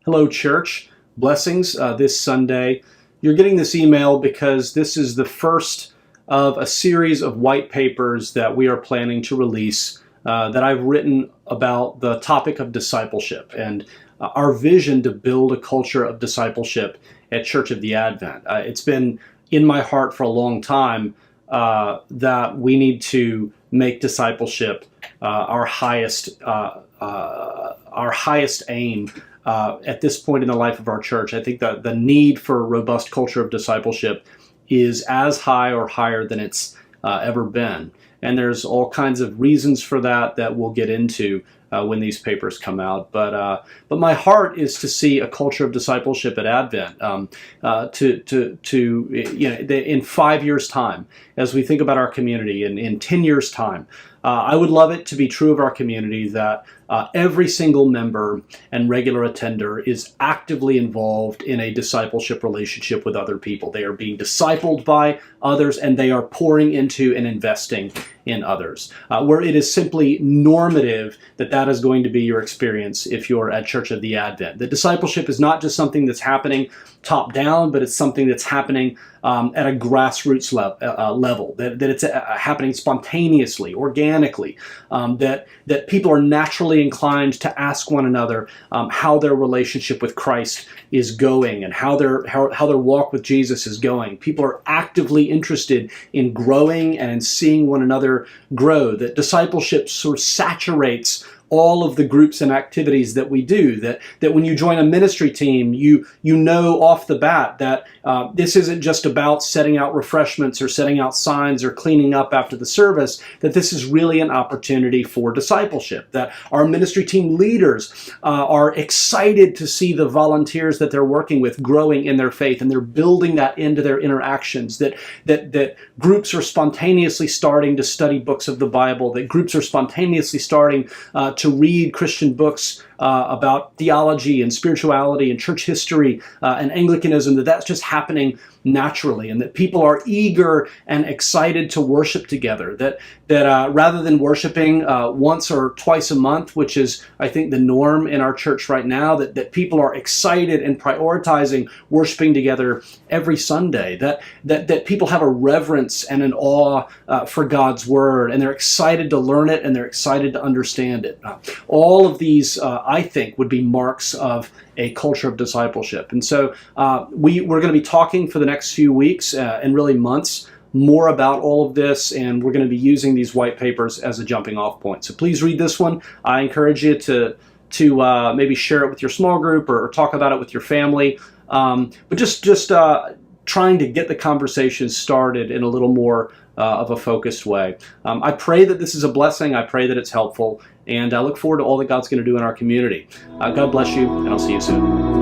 Hello, church. Blessings this Sunday. You're getting this email because this is the first of a series of white papers that we are planning to release that I've written about the topic of discipleship and our vision to build a culture of discipleship at Church of the Advent. It's been in my heart for a long time that we need to make discipleship our highest aim. At this point in the life of our church. I think that the need for a robust culture of discipleship is as high or higher than it's ever been. And there's all kinds of reasons for that we'll get into when these papers come out. But my heart is to see a culture of discipleship at Advent. In 5 years' time, as we think about our community, in 10 years' time, I would love it to be true of our community that every single member and regular attender is actively involved in a discipleship relationship with other people. They are being discipled by others, and they are pouring into and investing in others. Where it is simply normative that is going to be your experience if you're at Church of the Advent. That discipleship is not just something that's happening top down, but it's something that's happening at a grassroots level, that it's happening spontaneously, organically, that people are naturally inclined to ask one another how their relationship with Christ is going and how their walk with Jesus is going. People are actively interested in growing and in seeing one another grow. That discipleship sort of saturates all of the groups and activities that we do, that when you join a ministry team, you know off the bat that this isn't just about setting out refreshments or setting out signs or cleaning up after the service, that this is really an opportunity for discipleship, that our ministry team leaders are excited to see the volunteers that they're working with growing in their faith, and they're building that into their interactions, that groups are spontaneously starting to study books of the Bible, that groups are spontaneously starting to read Christian books about theology and spirituality and church history and Anglicanism, that's just happening naturally, and that people are eager and excited to worship together, that rather than worshiping once or twice a month, which is, I think, the norm in our church right now, that people are excited and prioritizing worshiping together every Sunday, that people have a reverence and an awe for God's Word, and they're excited to learn it, and they're excited to understand it. All of these, I think, would be marks of a culture of discipleship. And so we're going to be talking for the next few weeks and really months more about all of this, and we're going to be using these white papers as a jumping off point. So please read this one. I encourage you to maybe share it with your small group or talk about it with your family. But just trying to get the conversation started in a little more of a focused way. I pray that this is a blessing. I pray that it's helpful. And I look forward to all that God's going to do in our community. God bless you, and I'll see you soon.